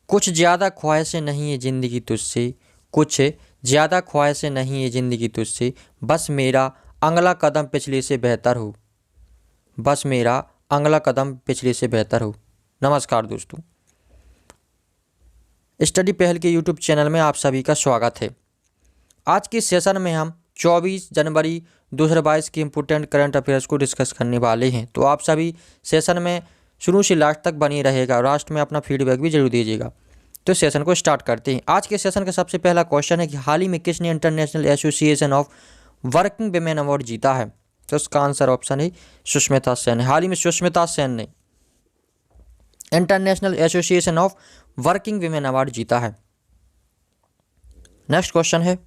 कुछ ज़्यादा ख्वाहिशें नहीं है ज़िंदगी तुझसे, कुछ ज़्यादा ख्वाहिशें नहीं है ज़िंदगी तुझसे, बस मेरा अगला कदम पिछले से बेहतर हो, बस मेरा अगला कदम पिछले से बेहतर हो। नमस्कार दोस्तों, स्टडी पहल के यूट्यूब चैनल में आप सभी का स्वागत है। आज के सेशन में हम 24 जनवरी 2022 के इम्पोर्टेंट करंट अफेयर्स को डिस्कस करने वाले हैं। तो आप सभी सेशन में शुरू से लास्ट तक बनी रहेगा और लास्ट में अपना फीडबैक भी जरूर दीजिएगा। तो सेशन को स्टार्ट करते हैं। आज के सेशन का सबसे पहला क्वेश्चन है कि हाल ही में किसने international association of working women award जीता है? तो इसका आंसर ऑप्शन है सुष्मिता सेन। हाल ही में सुष्मिता सेन ने international association of working women award जीता है। नेक्स्ट क्वेश्चन है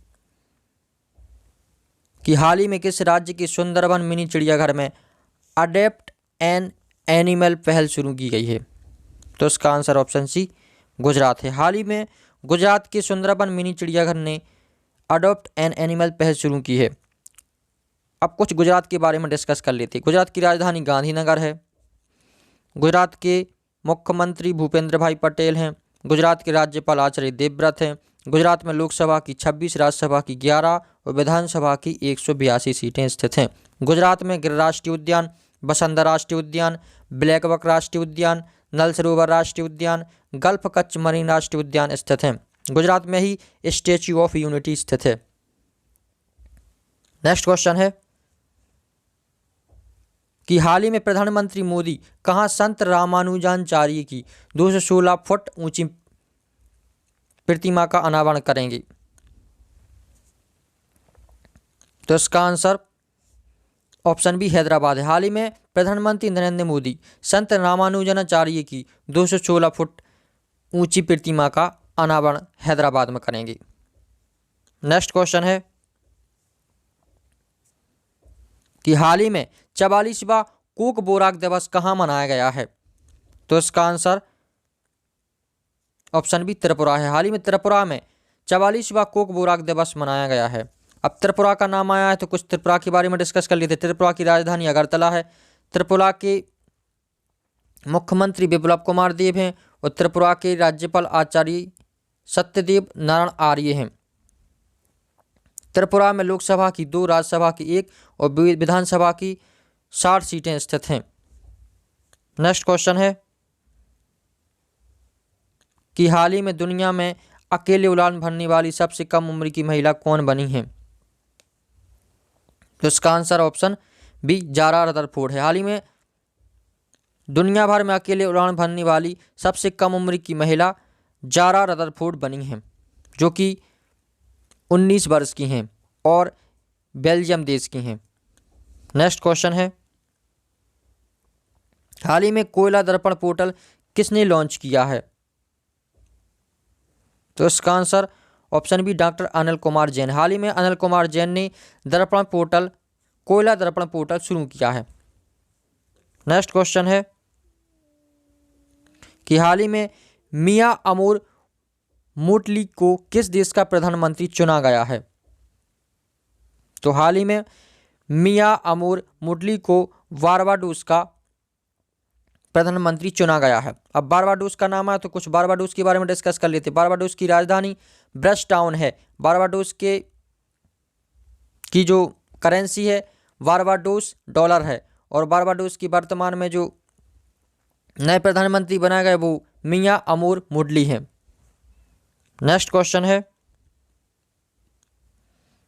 कि हाल ही में किस राज्य के सुंदरबन मिनी चिड़ियाघर में अडेप्ट एन एनिमल पहल शुरू की गई है? तो इसका आंसर ऑप्शन सी गुजरात है। हाल ही में गुजरात के सुंदरबन मिनी चिड़ियाघर ने अडॉप्ट एन एनिमल पहल शुरू की है। अब कुछ गुजरात के बारे में डिस्कस कर लेते हैं। गुजरात की राजधानी गांधीनगर है। गुजरात के मुख्यमंत्री भूपेंद्र भाई पटेल हैं। गुजरात के राज्यपाल आचार्य देवव्रत हैं। गुजरात में लोकसभा की 26, राज्यसभा की 11 और विधानसभा की 182 सीटें स्थित हैं। गुजरात में गिर राष्ट्रीय उद्यान, बसंतर राष्ट्रीय उद्यान, ब्लैकबक राष्ट्रीय उद्यान, नल सरोवर राष्ट्रीय उद्यान, गल्फ कच्छ मरीन राष्ट्रीय उद्यान स्थित हैं। गुजरात में ही स्टैच्यू ऑफ यूनिटी स्थित है। नेक्स्ट क्वेश्चन है कि हाल ही में प्रधानमंत्री मोदी कहां संत रामानुजाचार्य की 216 फुट ऊंची प्रतिमा का अनावरण करेंगे? तो इसका आंसर ऑप्शन बी हैदराबाद है। हाल ही में प्रधानमंत्री नरेंद्र मोदी संत रामानुजाचार्य की 216 फुट ऊंची प्रतिमा का अनावरण हैदराबाद में करेंगे। नेक्स्ट क्वेश्चन है कि हाल ही में 44वां कोक बोराक दिवस कहाँ मनाया गया है? तो इसका आंसर ऑप्शन बी त्रिपुरा है। हाल ही में त्रिपुरा में 44वां कोक बोराक दिवस मनाया गया है। अब त्रिपुरा का नाम आया है तो कुछ त्रिपुरा के बारे में डिस्कस कर लेते हैं। त्रिपुरा की राजधानी अगरतला है। त्रिपुरा के मुख्यमंत्री बिप्लब कुमार देव हैं और त्रिपुरा के राज्यपाल आचार्य सत्यदेव नारायण आर्य हैं। त्रिपुरा में लोकसभा की 2, राज्यसभा की 1 और विधानसभा की 60 सीटें स्थित हैं। नेक्स्ट क्वेश्चन है कि हाल ही में दुनिया में अकेले उड़ान भरने वाली सबसे कम उम्र की महिला कौन बनी है? तो इसका answer option B Zara Rutherford है। हाल ही में दुनिया भर में अकेले उड़ान भरने वाली सबसे कम उम्र की महिला जारा रदरफोर्ड बनी है, जो कि 19 वर्ष की हैं और बेल्जियम देश की हैं। नेक्स्ट क्वेश्चन है हाल ही में कोयला दर्पण पोर्टल किसने लॉन्च किया है? तो इसका answer option B doctor Anil Kumar Jain. हाल ही में अनिल कुमार जैन ने दर्पण पोर्टल कोयला दर्पण पोर्टल शुरू किया है। नेक्स्ट क्वेश्चन है कि हाल ही में मियां अमूर मोटली को किस देश का प्रधानमंत्री चुना गया है? तो हाल ही में मियां अमूर मोटली को बारबाडोस का प्रधानमंत्री चुना गया है। अब बारबाडोस का नाम है तो कुछ बारबाडोस के बारे में डिस्कस कर लेते हैं। बारबाडोस की राजधानी ब्रश टाउन है। बारबाडोस की जो करेंसी है बारबाडोस डॉलर है और बारबाडोस की वर्तमान में जो नए प्रधानमंत्री बनाए गए वो मियां अमूर मोटली हैं। नेक्स्ट क्वेश्चन है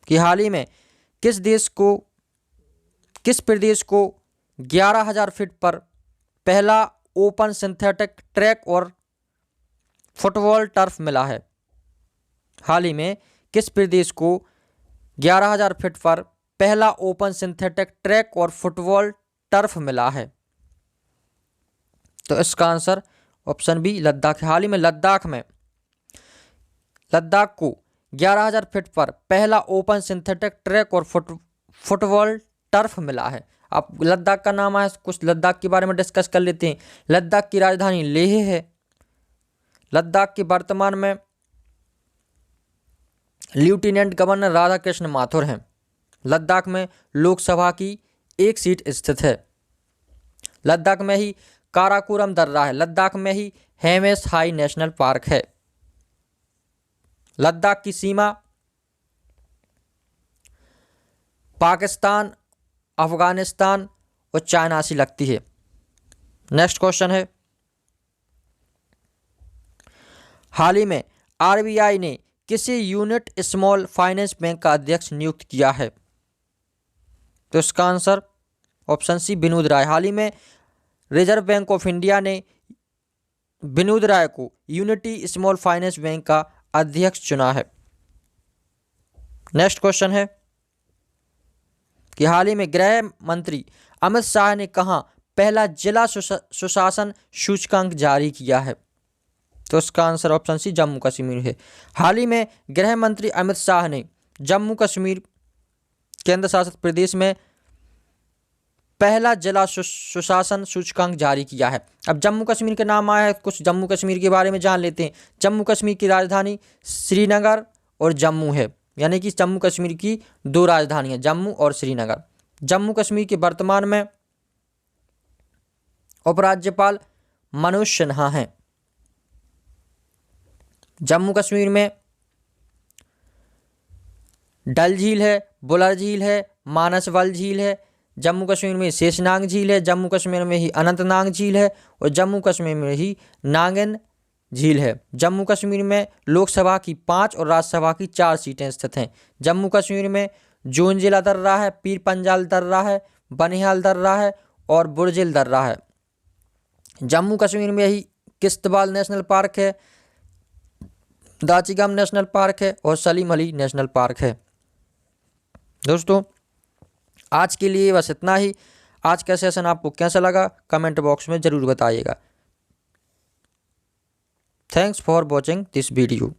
कि हाल ही में किस प्रदेश को 11,000 फीट पर पहला ओपन सिंथेटिक ट्रैक और फुटबॉल टर्फ मिला है? हाल ही में किस प्रदेश को 11,000 फीट पर पहला ओपन सिंथेटिक ट्रैक और फुटबॉल टर्फ मिला है? तो इसका आंसर ऑप्शन बी लद्दाख है। हाल ही में लद्दाख को 11,000 फीट पर पहला ओपन सिंथेटिक ट्रैक और फुटबॉल टर्फ मिला है। अब लद्दाख का नाम है, कुछ लद्दाख के बारे में डिस्कस कर लेते हैं। लद्दाख की राजधानी लेह है। लद्दाख के वर्तमान में लेफ्टिनेंट गवर्नर राधाकृष्ण माथुर हैं। लद्दाख में लोकसभा की 1 सीट स्थित है। लद्दाख में ही काराकोरम दर्रा है। लद्दाख में ही हेमस हाई नेशनल पार्क है। लद्दाख की सीमा पाकिस्तान, अफगानिस्तान और चाइना से लगती है। नेक्स्ट क्वेश्चन है, हाल ही में आरबीआई ने किसी यूनिट स्मॉल फाइनेंस बैंक का अध्यक्ष नियुक्त किया है? तो इसका आंसर ऑप्शन सी विनोद राय। हाल ही में रिजर्व बैंक ऑफ इंडिया ने विनोद राय को यूनिटी स्मॉल फाइनेंस बैंक का अध्यक्ष चुना है। नेक्स्ट क्वेश्चन है कि हाल ही में गृह मंत्री अमित शाह ने कहां पहला जिला सुशासन सूचकांक जारी किया है? तो इसका answer option C Jammu Kashmir है। हाल ही में गृह मंत्री अमित शाह ने जम्मू कश्मीर केंद्र शासित प्रदेश में पहला जिला सुशासन सूचकांक जारी किया है। अब जम्मू कश्मीर के नाम आया है, कुछ जम्मू कश्मीर के बारे में जान लेते हैं। जम्मू कश्मीर की राजधानी श्रीनगर और जम्मू है, यानी कि जम्मू कश्मीर की दो राजधानियां जम्मू और श्रीनगर। जम्मू कश्मीर के वर्तमान में उपराज्यपाल मनोज सिन्हा हैं। जम्मू कश्मीर में डल झील है, बुलर झील है, मानसबल झील है। जम्मू कश्मीर में शेषनाग झील है। जम्मू कश्मीर में ही अनंतनाग झील है और जम्मू कश्मीर में ही नागिन झील है। जम्मू कश्मीर में लोकसभा की 5 और राज्यसभा की 4 सीटें स्थित हैं। जम्मू कश्मीर में जोंजिला दर्रा है, पीर पंजाल दर्रा है, बनिहाल दर्रा है और बुरजिल दर्रा है। जम्मू कश्मीर में ही किश्तवाड़ नेशनल पार्क है, दाचिगम नेशनल पार्क है और सलीम अली नेशनल पार्क है। दोस्तों आज के लिए बस इतना ही। आज का सेशन आपको कैसा लगा कमेंट बॉक्स में ज़रूर बताइएगा। Thanks for watching this video.